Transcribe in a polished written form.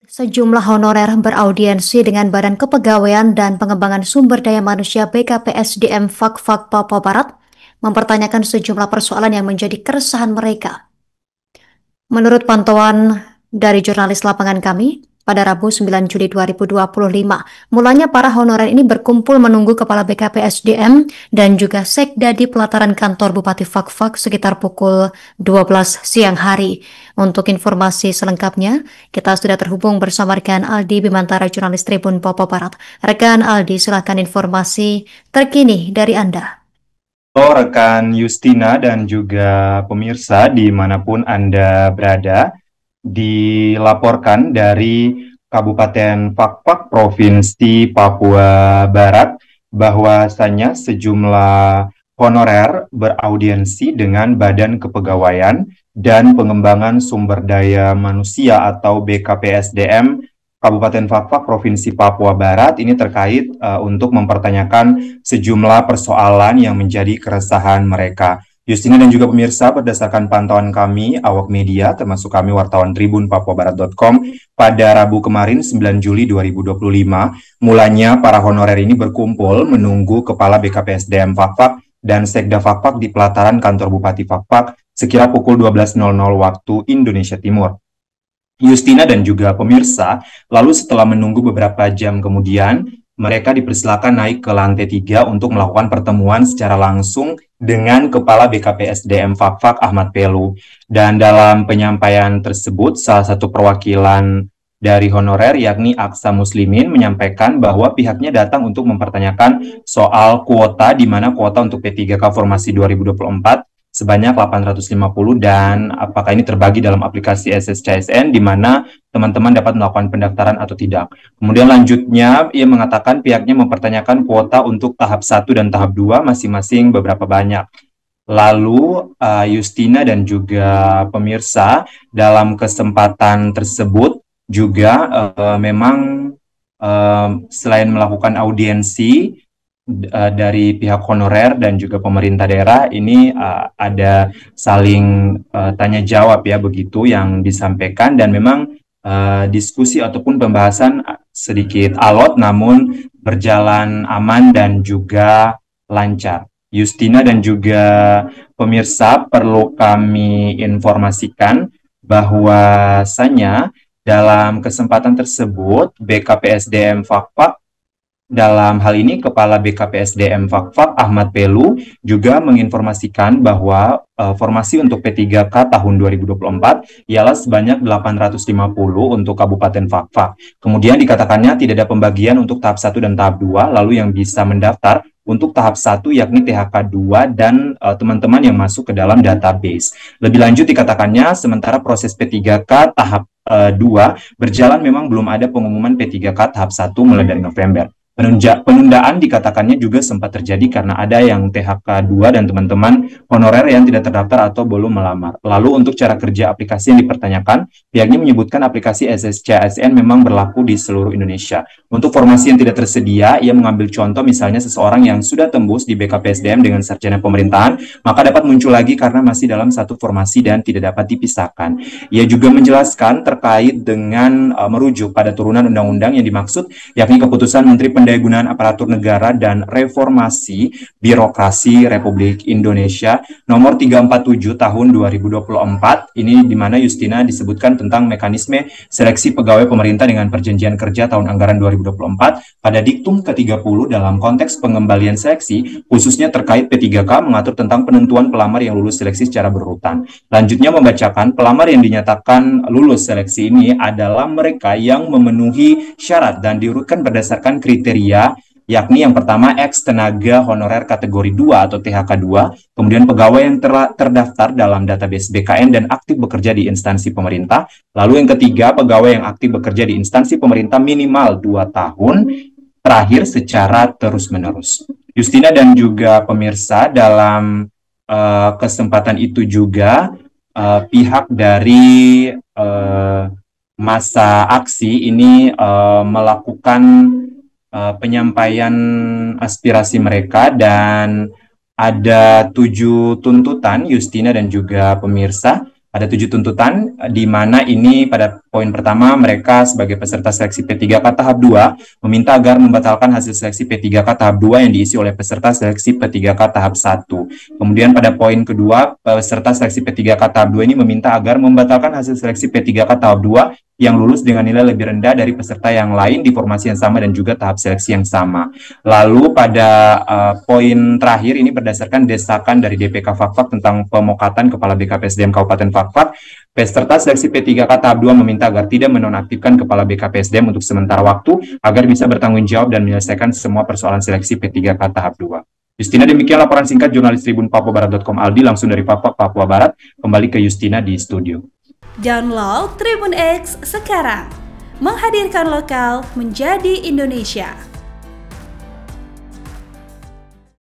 Sejumlah honorer beraudiensi dengan Badan Kepegawaian dan Pengembangan Sumber Daya Manusia BKPSDM Fak-Fak Papua Barat mempertanyakan sejumlah persoalan yang menjadi keresahan mereka. Menurut pantauan dari jurnalis lapangan kami, pada Rabu 9 Juli 2025, mulanya para honorer ini berkumpul menunggu Kepala BKPSDM dan juga Sekda di pelataran kantor Bupati Fak-Fak sekitar pukul 12 siang hari. Untuk informasi selengkapnya, kita sudah terhubung bersama rekan Aldi Bimantara, jurnalis Tribun Papua Barat. Rekan Aldi, silakan informasi terkini dari Anda. Halo rekan Justina dan juga pemirsa dimanapun Anda berada, dilaporkan dari Kabupaten Fak-Fak, Provinsi Papua Barat, bahwasanya sejumlah honorer beraudiensi dengan Badan Kepegawaian dan Pengembangan Sumber Daya Manusia atau BKPSDM Kabupaten Fak-Fak, Provinsi Papua Barat ini terkait untuk mempertanyakan sejumlah persoalan yang menjadi keresahan mereka. Justina dan juga pemirsa, berdasarkan pantauan kami, awak media, termasuk kami wartawan Tribun Papuabarat.com, pada Rabu kemarin 9 Juli 2025, mulanya para honorer ini berkumpul menunggu Kepala BKPSDM Fak-Fak dan Sekda Fak-Fak di pelataran kantor Bupati Fak-Fak sekira pukul 12.00 waktu Indonesia Timur. Justina dan juga pemirsa, lalu setelah menunggu beberapa jam kemudian, mereka dipersilakan naik ke lantai 3 untuk melakukan pertemuan secara langsung dengan Kepala BKPSDM Fak-Fak Ahmad Pelu. Dan dalam penyampaian tersebut, salah satu perwakilan dari honorer yakni Aksa Muslimin menyampaikan bahwa pihaknya datang untuk mempertanyakan soal kuota, di mana kuota untuk P3K Formasi 2024 sebanyak 850 dan apakah ini terbagi dalam aplikasi SSCSN di mana teman-teman dapat melakukan pendaftaran atau tidak. Kemudian lanjutnya ia mengatakan pihaknya mempertanyakan kuota untuk tahap 1 dan tahap 2 masing-masing beberapa banyak. Lalu Justina dan juga pemirsa dalam kesempatan tersebut juga memang selain melakukan audiensi dari pihak honorer dan juga pemerintah daerah ini ada saling tanya jawab ya begitu yang disampaikan, dan memang diskusi ataupun pembahasan sedikit alot namun berjalan aman dan juga lancar. Justina dan juga pemirsa, perlu kami informasikan bahwasanya dalam kesempatan tersebut BKPSDM Fak-Fak, dalam hal ini Kepala BKPSDM Fak-Fak Ahmad Pelu, juga menginformasikan bahwa formasi untuk P3K tahun 2024 ialah sebanyak 850 untuk Kabupaten Fak-Fak. Kemudian dikatakannya tidak ada pembagian untuk tahap 1 dan tahap 2, lalu yang bisa mendaftar untuk tahap 1 yakni THK 2 dan teman-teman yang masuk ke dalam database. Lebih lanjut dikatakannya sementara proses P3K tahap 2 berjalan, memang belum ada pengumuman P3K tahap 1 mulai dari November. Penundaan dikatakannya juga sempat terjadi karena ada yang THK 2 dan teman-teman honorer yang tidak terdaftar atau belum melamar. Lalu untuk cara kerja aplikasi yang dipertanyakan, pihaknya menyebutkan aplikasi SSCSN memang berlaku di seluruh Indonesia. Untuk formasi yang tidak tersedia, ia mengambil contoh misalnya seseorang yang sudah tembus di BKPSDM dengan sarjana pemerintahan, maka dapat muncul lagi karena masih dalam satu formasi dan tidak dapat dipisahkan. Ia juga menjelaskan terkait dengan merujuk pada turunan undang-undang yang dimaksud, yakni keputusan Menteri Pendayagunaan Aparatur Negara dan Reformasi Birokrasi Republik Indonesia nomor 347 tahun 2024, ini di mana Justina disebutkan tentang mekanisme seleksi pegawai pemerintah dengan perjanjian kerja tahun anggaran 2024 pada diktum ke-30 dalam konteks pengembalian seleksi, khususnya terkait P3K, mengatur tentang penentuan pelamar yang lulus seleksi secara berurutan. Lanjutnya membacakan pelamar yang dinyatakan lulus seleksi ini adalah mereka yang memenuhi syarat dan diurutkan berdasarkan kriteria, yakni yang pertama ex tenaga honorer kategori 2 atau THK 2, kemudian pegawai yang terdaftar dalam database BKN dan aktif bekerja di instansi pemerintah, lalu yang ketiga pegawai yang aktif bekerja di instansi pemerintah minimal 2 tahun, terakhir secara terus-menerus. Justina dan juga pemirsa, dalam kesempatan itu juga pihak dari masa aksi ini melakukan penyampaian aspirasi mereka, dan ada 7 tuntutan Justina dan juga pemirsa. Ada 7 tuntutan, di mana ini pada poin pertama mereka sebagai peserta seleksi P3K tahap 2 meminta agar membatalkan hasil seleksi P3K tahap 2 yang diisi oleh peserta seleksi P3K tahap 1. Kemudian pada poin kedua, peserta seleksi P3K tahap 2 ini meminta agar membatalkan hasil seleksi P3K tahap 2 yang lulus dengan nilai lebih rendah dari peserta yang lain di formasi yang sama dan juga tahap seleksi yang sama. Lalu pada poin terakhir ini berdasarkan desakan dari DPK Fakfak tentang pemokatan Kepala BKPSDM Kabupaten Fakfak, peserta seleksi P3K tahap 2 meminta agar tidak menonaktifkan Kepala BKPSDM untuk sementara waktu agar bisa bertanggung jawab dan menyelesaikan semua persoalan seleksi P3K tahap 2. Justina, demikian laporan singkat jurnalis Tribun Papuabarat.com Aldi langsung dari Fakfak Papua Barat. Kembali ke Justina di studio. Download Tribun X sekarang, menghadirkan lokal menjadi Indonesia.